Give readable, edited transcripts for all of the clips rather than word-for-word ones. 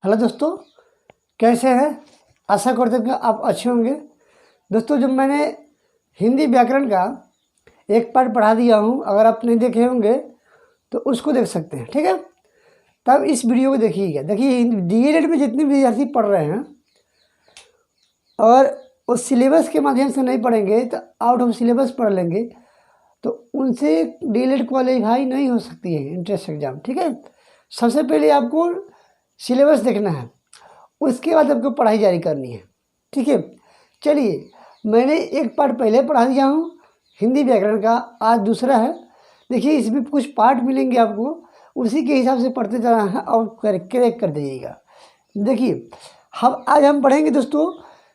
Hello दोस्तों, कैसे हैं। आशा करते हैं कि आप अच्छे होंगे। दोस्तों, जब मैंने हिंदी व्याकरण का एक पार्ट पढ़ा दिया हूं, अगर आप नहीं देखे होंगे तो उसको देख सकते हैं, ठीक है। तब इस वीडियो को देखिएगा। देखिए, डीएलएड में जितने विद्यार्थी पढ़ रहे हैं और उस सिलेबस के माध्यम से नहीं पढ़ेंगे तो आउट ऑफ सिलेबस पढ़ लेंगे तो उनसे डीएलएड क्वालिफाई नहीं हो सकती है इंट्रेंस एग्जाम, ठीक है। सबसे पहले आपको सिलेबस देखना है, उसके बाद आपको पढ़ाई जारी करनी है, ठीक है। चलिए, मैंने एक पार्ट पहले पढ़ा दिया हूँ हिंदी व्याकरण का, आज दूसरा है। देखिए, इसमें कुछ पार्ट मिलेंगे आपको, उसी के हिसाब से पढ़ते जाना है और करेक्ट कर दीजिएगा। देखिए, आज हम पढ़ेंगे दोस्तों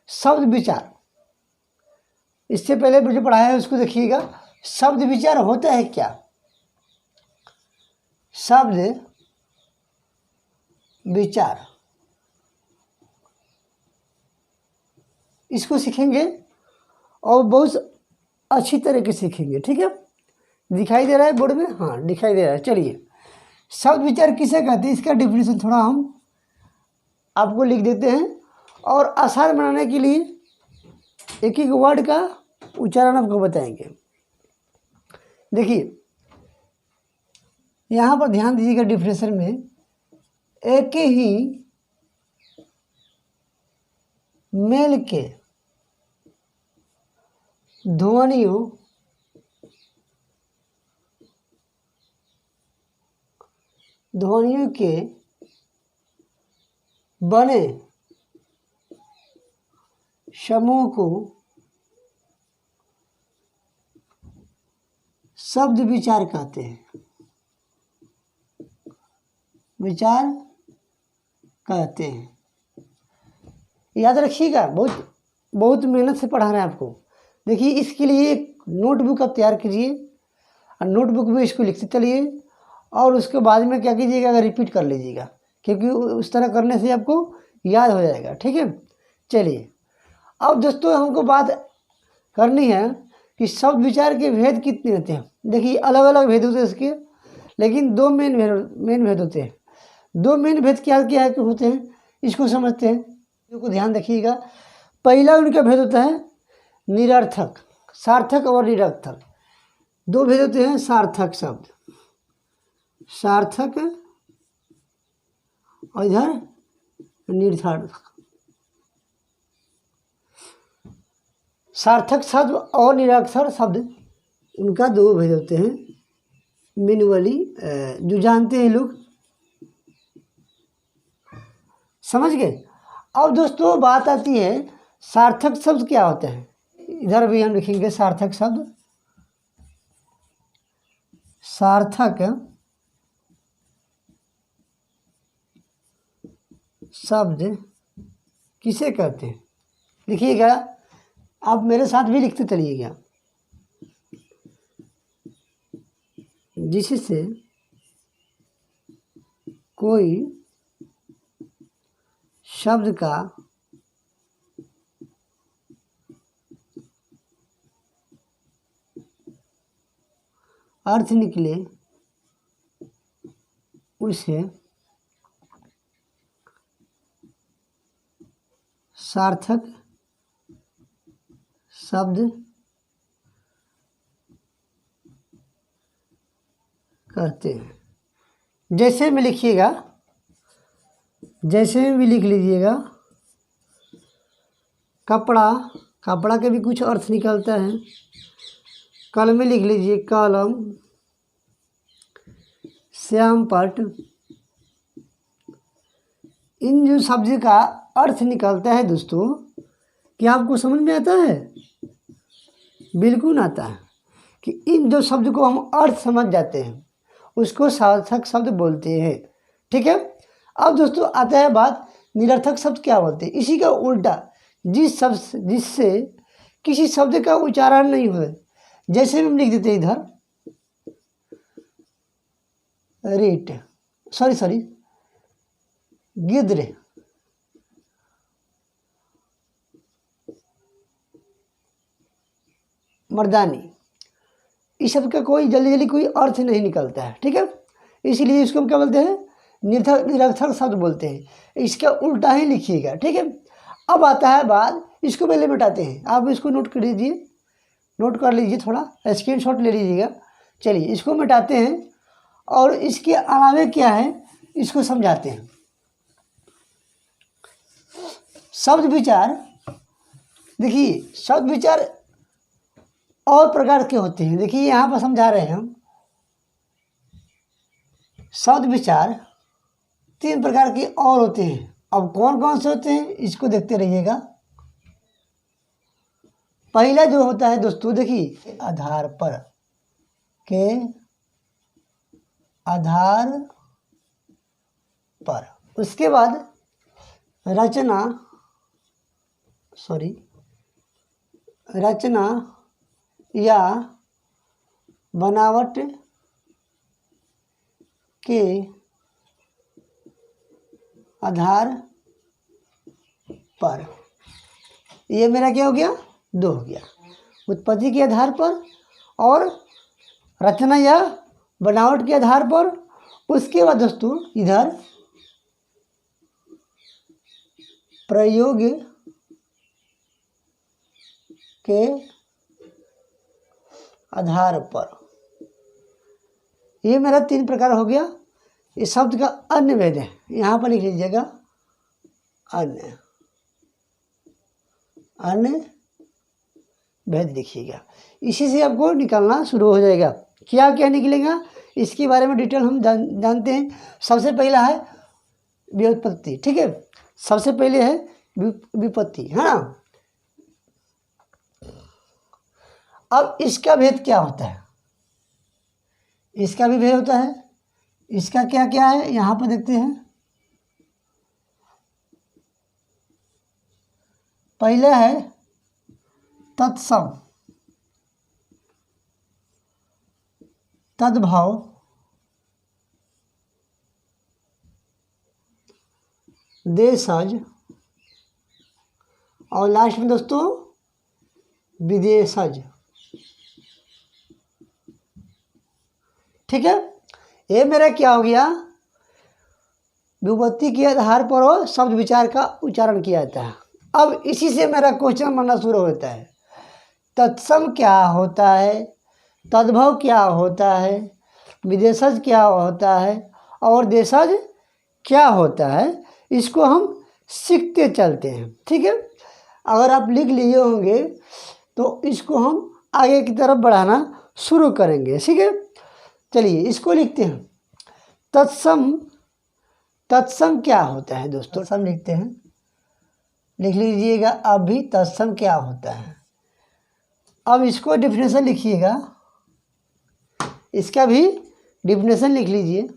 शब्द विचार। इससे पहले जो पढ़ाया है उसको देखिएगा। शब्द विचार होता है क्या? शब्द विचार इसको सीखेंगे और बहुत अच्छी तरीके से सीखेंगे, ठीक है। दिखाई दे रहा है बोर्ड में? हाँ, दिखाई दे रहा है। चलिए, शब्द विचार किसे कहते हैं, इसका डिफिनेशन थोड़ा हम आपको लिख देते हैं और आसान बनाने के लिए एक एक वर्ड का उच्चारण आपको बताएंगे। देखिए, यहाँ पर ध्यान दीजिएगा। डिफिनेशन में एक ही मेल के ध्वनियों के बने समूह को शब्द विचार कहते हैं। विचार कहते हैं। याद रखिएगा, बहुत मेहनत से पढ़ा रहे हैं आपको। देखिए, इसके लिए एक नोटबुक आप तैयार कीजिए और नोटबुक में इसको लिखते चलिए और उसके बाद में क्या कीजिएगा, अगर रिपीट कर लीजिएगा, क्योंकि उस तरह करने से आपको याद हो जाएगा, ठीक है। चलिए, अब दोस्तों हमको बात करनी है कि शब्द विचार के भेद कितने होते हैं। देखिए, अलग अलग भेद होते हैं इसके, लेकिन दो मेन भेद होते हैं। दो मेन भेद क्या क्या होते हैं, इसको समझते हैं। को ध्यान रखिएगा। पहला उनका भेद होता है निरर्थक, सार्थक और निरर्थक। दो भेद होते हैं सार्थक शब्द, सार्थक और इधर निरर्थक। सार्थक शब्द और निरर्थक शब्द, उनका दो भेद होते हैं मैनुअली, जो जानते हैं लोग, समझ गए। अब दोस्तों बात आती है सार्थक शब्द क्या होता है। इधर भी हम लिखेंगे सार्थक शब्द। सार्थक शब्द किसे कहते हैं, लिखिएगा। आप मेरे साथ भी लिखते चलिएगा। जिससे कोई शब्द का अर्थ निकले, उसे सार्थक शब्द कहते हैं। जैसे में लिखिएगा, जैसे में भी लिख लीजिएगा। कपड़ा, कपड़ा के भी कुछ अर्थ निकलता है। कलम में लिख लीजिए, कलम। श्याम पट। इन जो शब्द का अर्थ निकलता है दोस्तों, क्या आपको समझ में आता है? बिल्कुल आता है कि इन दो शब्द को हम अर्थ समझ जाते हैं, उसको सार्थक शब्द बोलते हैं, ठीक है। अब दोस्तों आता है बात निरर्थक शब्द क्या बोलते हैं। इसी का उल्टा, जिससे किसी शब्द का उच्चारण नहीं हो, जैसे हम लिख देते हैं इधर रेट, सॉरी गिद्र, मर्दानी, इस शब्द का कोई जल्दी कोई अर्थ नहीं निकलता है, ठीक है। इसलिए इसको हम क्या बोलते हैं, निरर्थक शब्द बोलते हैं, इसका उल्टा ही लिखिएगा, ठीक है। अब आता है बाद, इसको पहले मिटाते हैं, आप इसको नोट कर लीजिए, नोट कर लीजिए, थोड़ा स्क्रीनशॉट ले लीजिएगा। चलिए इसको मिटाते हैं और इसके अलावे क्या है इसको समझाते हैं। शब्द विचार, देखिए शब्द विचार और प्रकार के होते हैं। देखिए यहाँ पर समझा रहे हैं हम, शब्द विचार 3 प्रकार के और होते हैं। अब कौन कौन से होते हैं इसको देखते रहिएगा। पहला जो होता है दोस्तों, देखिए आधार पर, के आधार पर, उसके बाद रचना या बनावट के आधार पर, ये मेरा क्या हो गया, 2 हो गया। उत्पत्ति के आधार पर और रचना या बनावट के आधार पर। उसके बाद दोस्तों इधर प्रयोग के आधार पर, ये मेरा 3 प्रकार हो गया। इस शब्द का अन्य भेद है, यहाँ पर लिख लीजिएगा अन्य, अन्य भेद लिखिएगा। इसी से आपको निकालना शुरू हो जाएगा। क्या क्या निकलेगा इसके बारे में डिटेल हम जानते हैं। सबसे पहला है व्युत्पत्ति, ठीक है, सबसे पहले है विपत्ति, है ना। अब इसका भेद क्या होता है, इसका भी भेद होता है। इसका क्या क्या है यहाँ पर देखते हैं। पहला है तत्सम, तद्भाव, देशज और लास्ट में दोस्तों विदेशज, ठीक है। ये मेरा क्या हो गया, विभक्ति के आधार पर शब्द विचार का उच्चारण किया जाता है। अब इसी से मेरा क्वेश्चन बनना शुरू होता है, तत्सम क्या होता है, तद्भव क्या होता है, विदेशज क्या होता है और देशज क्या होता है। इसको हम सीखते चलते हैं, ठीक है। अगर आप लिख लिए होंगे तो इसको हम आगे की तरफ बढ़ाना शुरू करेंगे, ठीक है। चलिए इसको लिखते हैं। तत्सम, तत्सम क्या होता है दोस्तों, तत्सम लिखते हैं, लिख लीजिएगा। अभी तत्सम क्या होता है, अब इसको डिफिनेशन लिखिएगा, इसका भी डिफिनेशन लिख लीजिए।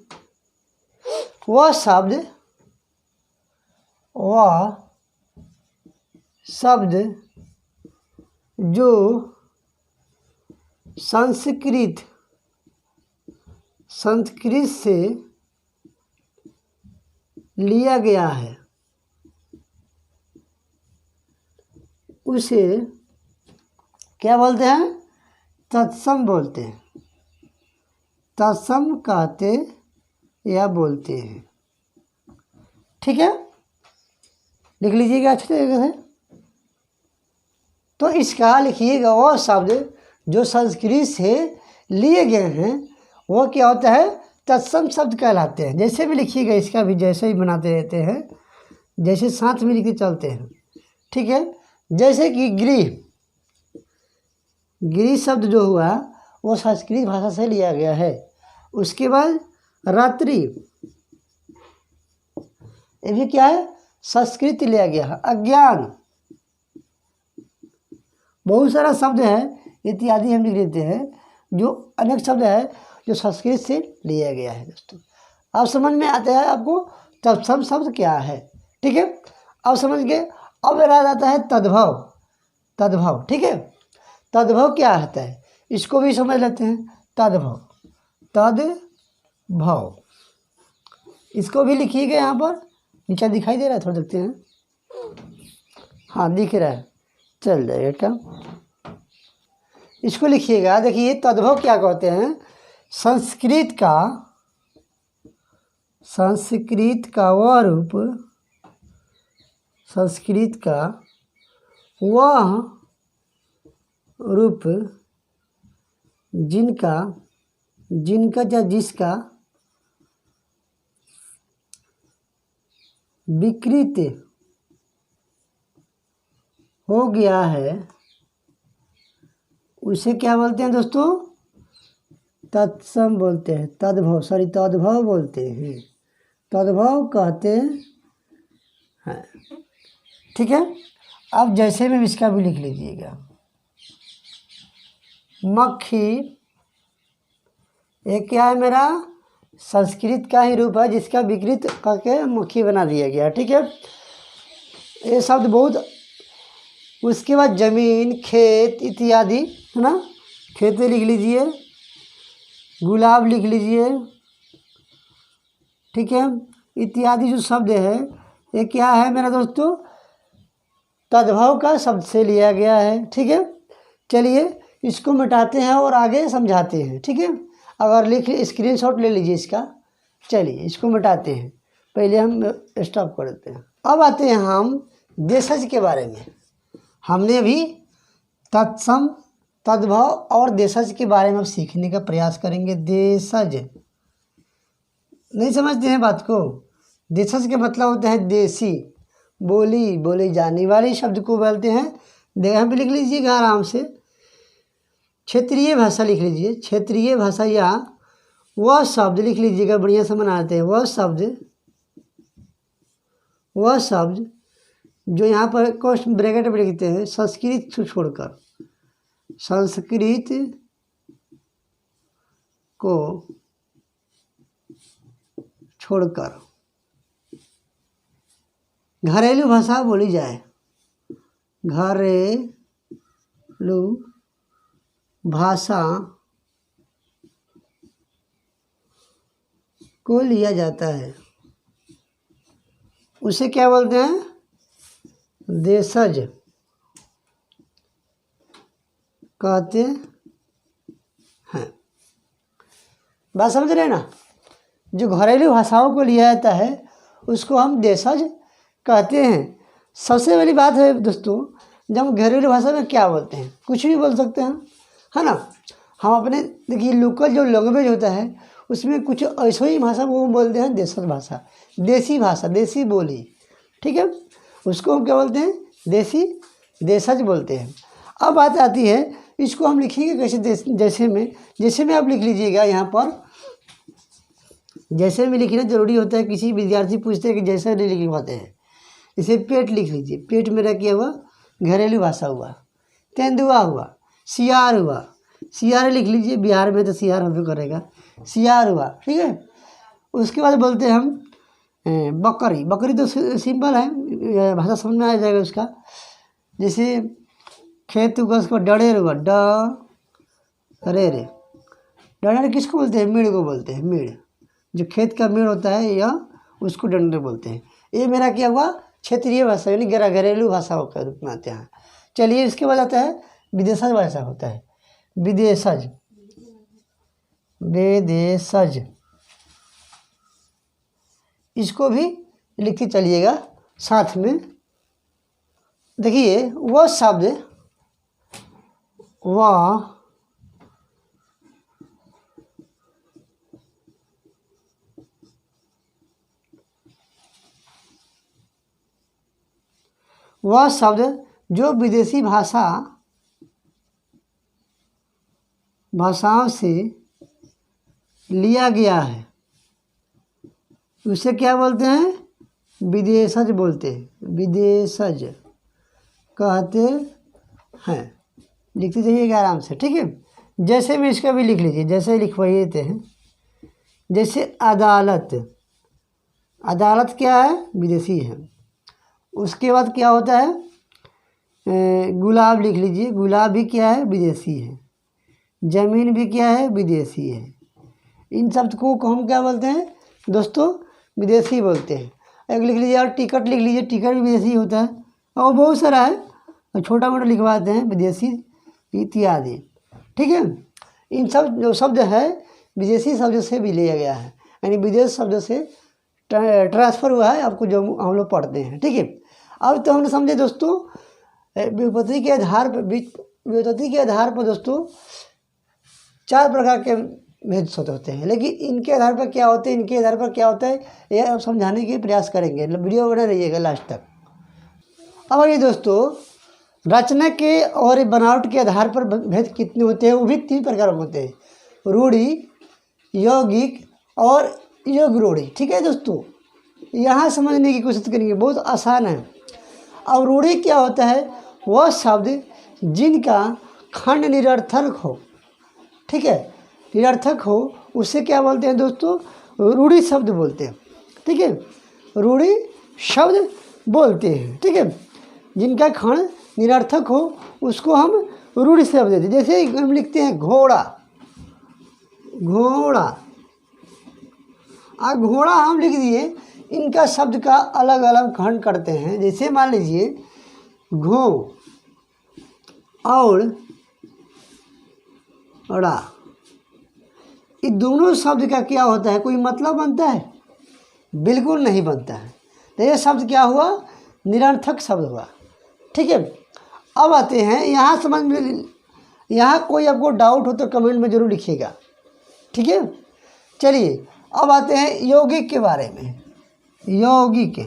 वह शब्द जो संस्कृत से लिया गया है उसे क्या बोलते हैं, तत्सम बोलते हैं, तत्सम कहते या बोलते हैं, ठीक है। लिख लीजिएगा अच्छे तरीके से। तो इसका लिखिएगा, वह शब्द जो संस्कृत से लिए गए हैं वो क्या होता है, तत्सम शब्द कहलाते हैं। जैसे भी लिखिएगा, इसका भी जैसे ही बनाते रहते हैं, जैसे साथ में लिखते चलते हैं, ठीक है। जैसे कि गृह, गृह शब्द जो हुआ वो संस्कृत भाषा से लिया गया है। उसके बाद रात्रि, ये भी क्या है, संस्कृत लिया गया है। अज्ञान, बहुत सारा शब्द है इत्यादि हम लिख लेते हैं, जो अनेक शब्द है जो संस्कृत से लिया गया है। दोस्तों अब समझ में आता है आपको तत्सम शब्द क्या है, ठीक है। अब समझ गए। अब रह जाता है तद्भव, तद्भव, ठीक है। तद्भव क्या होता है इसको भी समझ लेते हैं। तद्भव, तद्भव, इसको भी लिखिएगा, यहाँ पर नीचे दिखाई दे रहा है, थोड़ा देखते हैं, हाँ दिख रहा है, चल जाएगा काम। इसको लिखिएगा। देखिए तद्भव क्या कहते हैं, संस्कृत संस्कृत का वह रूप, संस्कृत का वह रूप जिनका या जिसका विकृत हो गया है, उसे क्या बोलते हैं दोस्तों? तत्सम बोलते हैं, तद्भव बोलते हैं, तद्भव कहते हैं। ठीक है, अब जैसे में इसका भी लिख लीजिएगा। मक्खी, एक क्या है मेरा? संस्कृत का ही रूप है जिसका विकृत करके मक्खी बना दिया गया। ठीक है, ये शब्द बहुत। उसके बाद जमीन, खेत इत्यादि, है ना? खेत लिख लीजिए, गुलाब लिख लीजिए। ठीक है, इत्यादि जो शब्द है ये क्या है मेरा दोस्तों? तद्भव का शब्द से लिया गया है। ठीक है, चलिए इसको मिटाते हैं और आगे समझाते हैं। ठीक है, अगर लिख स्क्रीनशॉट ले लीजिए इसका। चलिए इसको मिटाते हैं, पहले हम स्टॉप कर देते हैं। अब आते हैं हम देशज के बारे में। हमने भी तत्सम, तद्भव और देशज के बारे में सीखने का प्रयास करेंगे। देशज नहीं समझते हैं बात को? देशज के मतलब होता है देसी, बोली जाने वाली शब्द को बोलते हैं। यहाँ पे लिख लीजिएगा आराम से। क्षेत्रीय भाषा लिख लीजिए, क्षेत्रीय भाषा या वह शब्द लिख लीजिएगा, बढ़िया से मनाते हैं। वह शब्द जो यहाँ पर कोष्ठ ब्रैकेट में लिखते हैं, संस्कृत छोड़कर, संस्कृत को छोड़कर घरेलू भाषा बोली जाए, घरेलू भाषा को लिया जाता है, उसे क्या बोलते हैं? देशज कहते हैं। बात समझ रहे हैं ना? जो घरेलू भाषाओं को लिया जाता है उसको हम देशज कहते हैं। सबसे बड़ी बात है दोस्तों, जब हम घरेलू भाषा में क्या बोलते हैं? कुछ भी बोल सकते हैं, है ना? हम अपने देखिए लोकल जो लैंग्वेज होता है उसमें कुछ ऐसा ही भाषा वो बोलते हैं देशज भाषा, देसी भाषा, देसी बोली। ठीक है, उसको हम क्या बोलते हैं? देशज बोलते हैं। अब बात आती है इसको हम लिखेंगे कैसे? जैसे में आप लिख लीजिएगा। यहाँ पर जैसे में लिखना जरूरी होता है। किसी विद्यार्थी पूछते हैं कि जैसे नहीं लिख पाते हैं, इसे पेट लिख लीजिए। पेट मेरा क्या हुआ? घरेलू भाषा हुआ। तेंदुआ हुआ, सियार हुआ, सियार लिख लीजिए। बिहार में तो सियार हम करेगा, सियार हुआ। ठीक है, उसके बाद बोलते हैं हम बकरी। बकरी तो सिंपल है, भाषा समझ में आ जाएगा उसका। जैसे खेत हुआ, उसको डरेर हुआ, डरेर। डरेर किसको बोलते हैं? मीड़ को बोलते हैं। मीड़, जो खेत का मीड़ होता है या उसको डंडर बोलते हैं। ये मेरा क्या हुआ? क्षेत्रीय भाषा यानी घरेलू भाषा के रूप में आते हैं। चलिए इसके बाद आता है विदेशज भाषा होता है। विदेशज इसको भी लिख के चलिएगा साथ में। देखिए वह शब्द, वह शब्द जो विदेशी भाषाओं से लिया गया है उसे क्या बोलते हैं? विदेशज बोलते हैं, विदेशज कहते हैं। लिखते जाइएगा आराम से। ठीक है, जैसे भी इसका भी लिख लीजिए, जैसे लिखवाइए देते हैं। जैसे अदालत, अदालत क्या है? विदेशी है। उसके बाद क्या होता है? गुलाब लिख लीजिए, गुलाब भी क्या है? विदेशी है। जमीन भी क्या है? विदेशी है। इन शब्द को हम क्या बोलते हैं दोस्तों? विदेशी बोलते हैं। एक लिख लीजिए और टिकट लिख लीजिए, टिकट भी विदेशी होता है और बहुत सारा है, छोटा मोटा लिखवाते हैं विदेशी इत्यादि। ठीक है, इन सब जो शब्द है विदेशी शब्द से भी लिया गया है, यानी विदेश शब्द से ट्रांसफ़र हुआ है आपको, जो हम लोग पढ़ते हैं। ठीक है, अब तो हमने समझे दोस्तों व्युत्पत्ति के आधार पर, व्युत्पत्ति के आधार पर दोस्तों 4 प्रकार के भेद होते हैं, लेकिन इनके आधार पर क्या होते हैं, इनके आधार पर क्या होता है, ये आप समझाने के प्रयास करेंगे। वीडियो बना रहिएगा लास्ट तक। अब आइए दोस्तों, रचना के और बनावट के आधार पर भेद कितने होते हैं, वो भी 3 प्रकार के होते हैं, रूढ़ि, यौगिक और योग रूढ़ि। ठीक है दोस्तों, यहाँ समझने की कोशिश करेंगे, बहुत आसान है। अब रूढ़ि क्या होता है, वह शब्द जिनका खंड निरर्थक हो, ठीक है, निरर्थक हो, उसे क्या बोलते हैं दोस्तों, रूढ़ि शब्द बोलते हैं। ठीक है, रूढ़ि शब्द बोलते हैं। ठीक है, जिनका खंड निरर्थक हो उसको हम रूढ़ि शब्द देते हैं। जैसे हम लिखते हैं घोड़ा, घोड़ा, घोड़ा हम लिख दिए, इनका शब्द का अलग अलग खंड करते हैं। जैसे मान लीजिए घो और ड़ा, ये दोनों शब्द का क्या होता है, कोई मतलब बनता है? बिल्कुल नहीं बनता है। तो ये शब्द क्या हुआ, निरर्थक शब्द हुआ। ठीक है, अब आते हैं यहाँ समझ में, यहाँ कोई आपको डाउट हो तो कमेंट में ज़रूर लिखिएगा। ठीक है, चलिए अब आते हैं यौगिक के बारे में। यौगिक,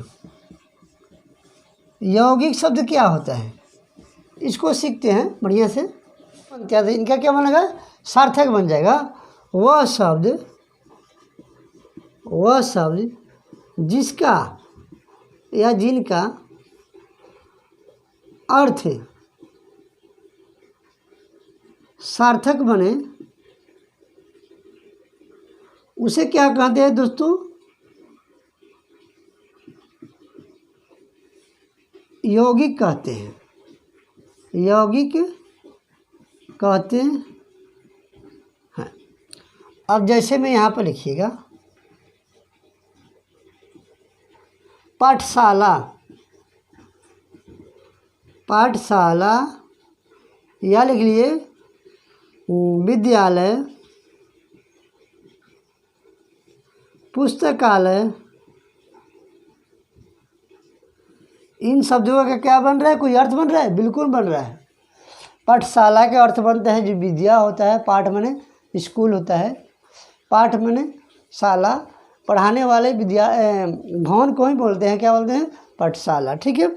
यौगिक शब्द क्या होता है, इसको सीखते हैं बढ़िया से। क्या इनका क्या बनेगा, सार्थक बन जाएगा। वह शब्द जिसका या जिनका अर्थ सार्थक बने उसे क्या कहते हैं दोस्तों, यौगिक कहते हैं। यौगिक कहते हैं। अब जैसे मैं यहाँ पर लिखिएगा पाठशाला, पाठशाला, या लिख लिए विद्यालय, पुस्तकालय, इन शब्दों का क्या बन रहा है, कोई अर्थ बन रहा है? बिल्कुल बन रहा है। पाठशाला का अर्थ बनता है जो विद्या होता है, पाठ माने स्कूल होता है, पाठ माने शाला, पढ़ाने वाले विद्या भवन को ही बोलते हैं, क्या बोलते हैं, पाठशाला। ठीक है,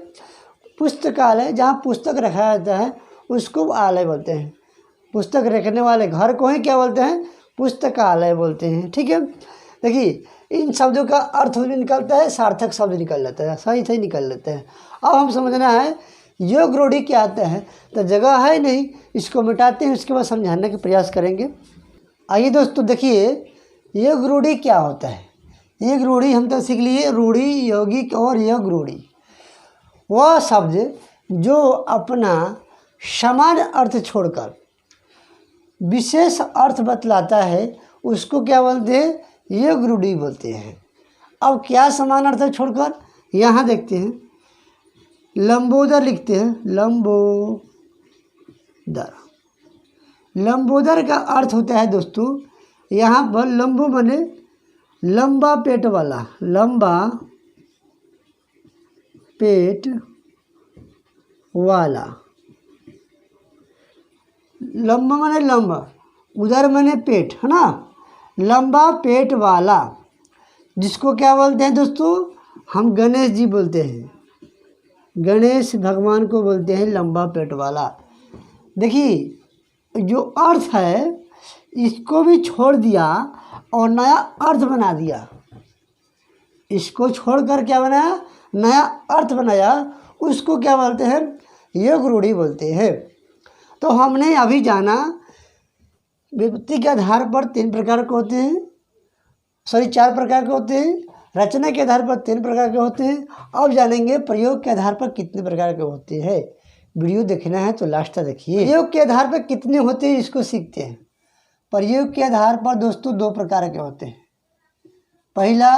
पुस्तकालय जहाँ पुस्तक रखा जाता है उसको आलय बोलते हैं, पुस्तक रखने वाले घर को ही क्या बोलते हैं, पुस्तकालय बोलते हैं। ठीक है, देखिए इन शब्दों का अर्थ भी निकलता है, सार्थक शब्द निकल जाता है, सही सही निकल लेते हैं। अब हम समझना है योग रूढ़ि क्या आता है, तो जगह है नहीं, इसको मिटाते हैं, उसके बाद समझाने का प्रयास करेंगे। आइए दोस्तों देखिए योग रूढ़ि क्या होता है। योग रूढ़ि हम तो सीख लिए, रूढ़ि, यौगिक और योग रूढ़ि, वह शब्द जो अपना सामान्य अर्थ छोड़कर विशेष अर्थ बतलाता है उसको क्या बोलते हैं, योग रूढ़ि बोलते हैं। अब क्या समान अर्थ छोड़कर, यहाँ देखते हैं लंबोदर लिखते हैं, लंबोदर। लंबोदर का अर्थ होता है दोस्तों, यहाँ पर लंबो बने लंबा पेट वाला, लंबा पेट वाला, लंबा माने लंबा, उधर माने पेट, है ना, लंबा पेट वाला, जिसको क्या बोलते हैं दोस्तों, हम गणेश जी बोलते हैं, गणेश भगवान को बोलते हैं लंबा पेट वाला। देखिए जो अर्थ है इसको भी छोड़ दिया और नया अर्थ बना दिया, इसको छोड़कर क्या बनाया, नया अर्थ बनाया, उसको क्या बोलते हैं, योग रूढ़ि बोलते हैं। तो हमने अभी जाना विभक्ति के आधार पर 3 प्रकार के होते हैं, 4 प्रकार के होते हैं, रचना के आधार पर 3 प्रकार के होते हैं। अब जानेंगे प्रयोग के आधार पर कितने प्रकार के होते हैं। वीडियो देखना है तो लास्ट तक देखिए। प्रयोग के आधार पर कितने होते हैं इसको सीखते हैं। प्रयोग के आधार पर दोस्तों 2 प्रकार के होते हैं। पहला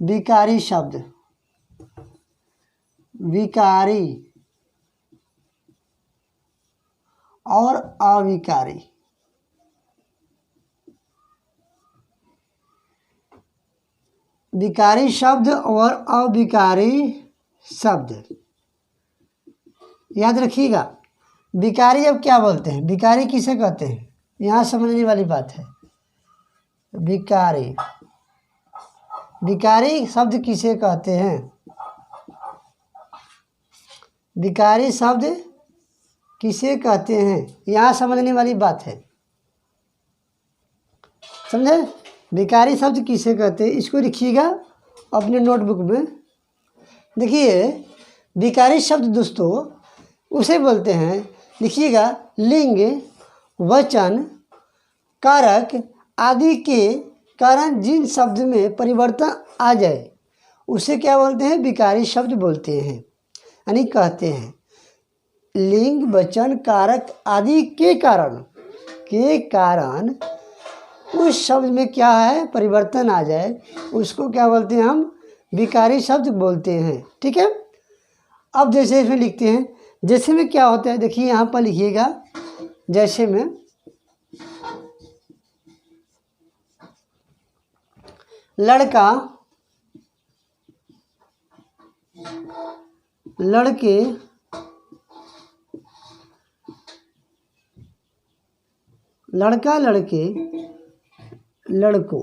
विकारी शब्द, विकारी और अविकारी। विकारी शब्द और अविकारी शब्द याद रखिएगा। विकारी अब क्या बोलते हैं, विकारी किसे कहते हैं, यहाँ समझने वाली बात है। विकारी, विकारी शब्द किसे कहते हैं, विकारी शब्द किसे कहते हैं, यहाँ समझने वाली बात है। समझे, विकारी शब्द किसे कहते हैं, इसको लिखिएगा अपने नोटबुक में। देखिए विकारी शब्द दोस्तों उसे बोलते हैं, लिखिएगा, लिंग, वचन, कारक आदि के कारण जिन शब्द में परिवर्तन आ जाए उसे क्या बोलते हैं, विकारी शब्द बोलते हैं। यानी कहते हैं लिंग, वचन, कारक आदि के कारण उस शब्द में क्या है, परिवर्तन आ जाए, उसको क्या बोलते हैं, हम विकारी शब्द बोलते हैं। ठीक है। अब जैसे इसमें लिखते हैं, जैसे में क्या होता है, देखिए यहाँ पर लिखिएगा, जैसे में लड़का, लड़के, लड़का, लड़के, लड़कों,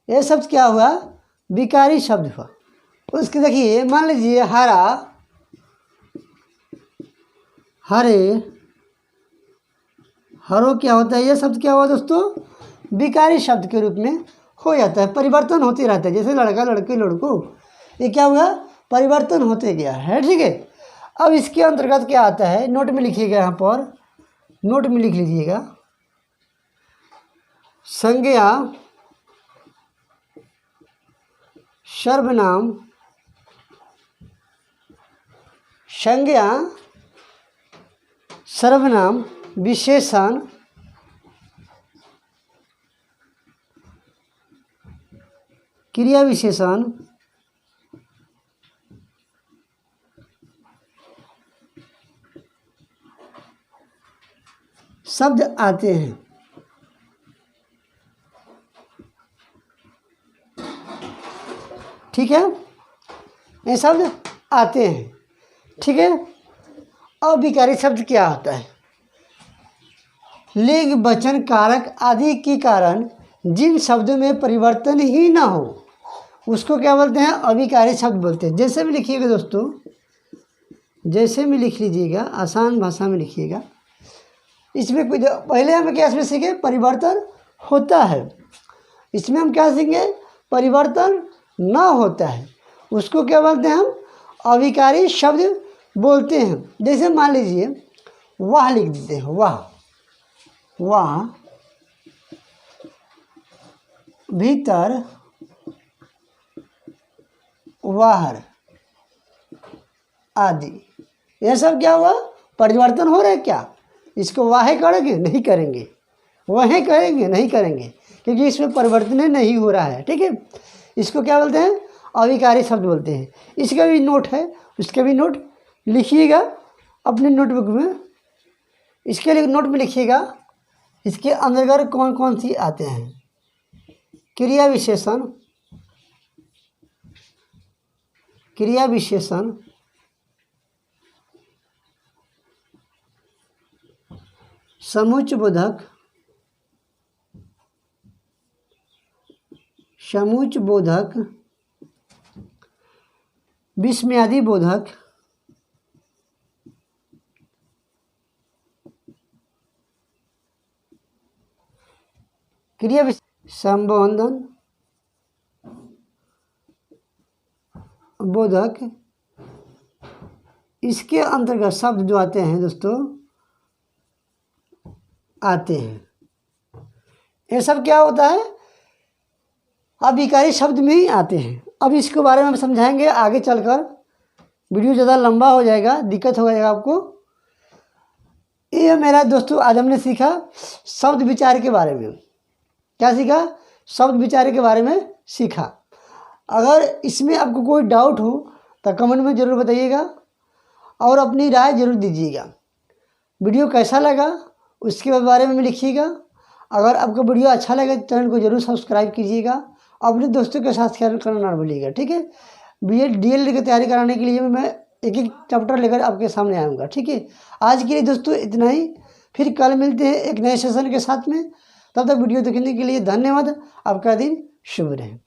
ये शब्द क्या हुआ, विकारी शब्द हुआ। उसके देखिए मान लीजिए हरा, हरे, हरो क्या होता है, ये शब्द क्या हुआ दोस्तों, विकारी शब्द के रूप में हो जाता है, परिवर्तन होते रहता है। जैसे लड़का, लड़के, लड़कों, ये क्या हुआ, परिवर्तन होते गया है। ठीक है। अब इसके अंतर्गत क्या आता है, नोट में लिखिएगा, यहाँ पर नोट में लिख लीजिएगा, संज्ञा, सर्वनाम, संज्ञा, सर्वनाम, विशेषण, क्रिया विशेषण, शब्द आते हैं। ठीक है, ये शब्द आते हैं। ठीक है। अविकारी शब्द क्या होता है, लिंग, वचन, कारक आदि के कारण जिन शब्दों में परिवर्तन ही ना हो उसको क्या बोलते हैं, अविकारी शब्द बोलते हैं। जैसे भी लिखिएगा दोस्तों, जैसे भी लिख लीजिएगा, आसान भाषा में लिखिएगा। इसमें कुछ पहले हम क्या इसमें सीखे, परिवर्तन होता है, इसमें हम क्या सीखेंगे, परिवर्तन ना होता है, उसको क्या बोलते हैं, हम अविकारी शब्द बोलते हैं। जैसे मान लीजिए वाह लिख देते हैं, वाह, वाह, भीतर, बाहर आदि, यह सब क्या हुआ, परिवर्तन हो रहा है। क्या इसको वाहे करेंगे, नहीं करेंगे, वह करेंगे, नहीं करेंगे, क्योंकि इसमें परिवर्तन नहीं हो रहा है। ठीक है। इसको क्या बोलते हैं, अविकारी शब्द बोलते हैं। इसका भी नोट है, उसका भी नोट लिखिएगा अपने नोटबुक में। इसके लिए नोट में लिखिएगा, इसके अंतर्गत कौन कौन सी आते हैं, क्रिया विशेषण, क्रिया विशेषण, समुच्चय बोधक, समुच्चय बोधक, विस्मयादि बोधक, क्रिया संबोधन बोधक, इसके अंतर्गत शब्द जो आते हैं दोस्तों, आते हैं। ये सब क्या होता है, अविकारी शब्द में ही आते हैं। अब इसके बारे में हम समझाएंगे आगे चलकर, वीडियो ज़्यादा लंबा हो जाएगा, दिक्कत हो जाएगा आपको। ये मेरा दोस्तों आज हमने सीखा शब्द विचार के बारे में। क्या सीखा, शब्द विचार के बारे में सीखा। अगर इसमें आपको कोई डाउट हो तो कमेंट में ज़रूर बताइएगा और अपनी राय ज़रूर दीजिएगा। वीडियो कैसा लगा उसके बारे में लिखिएगा। अगर आपको वीडियो अच्छा लगे तो चैनल को ज़रूर सब्सक्राइब कीजिएगा अपने दोस्तों के साथ शेयर करना ना भूलिएगा, ठीक है। बीएड डीएलएड की तैयारी कराने के लिए मैं एक एक चैप्टर लेकर आपके सामने आऊँगा, ठीक है। आज के लिए दोस्तों इतना ही, फिर कल मिलते हैं एक नए सेशन के साथ में। तब तक वीडियो देखने के लिए धन्यवाद। आपका दिन शुभ रहे।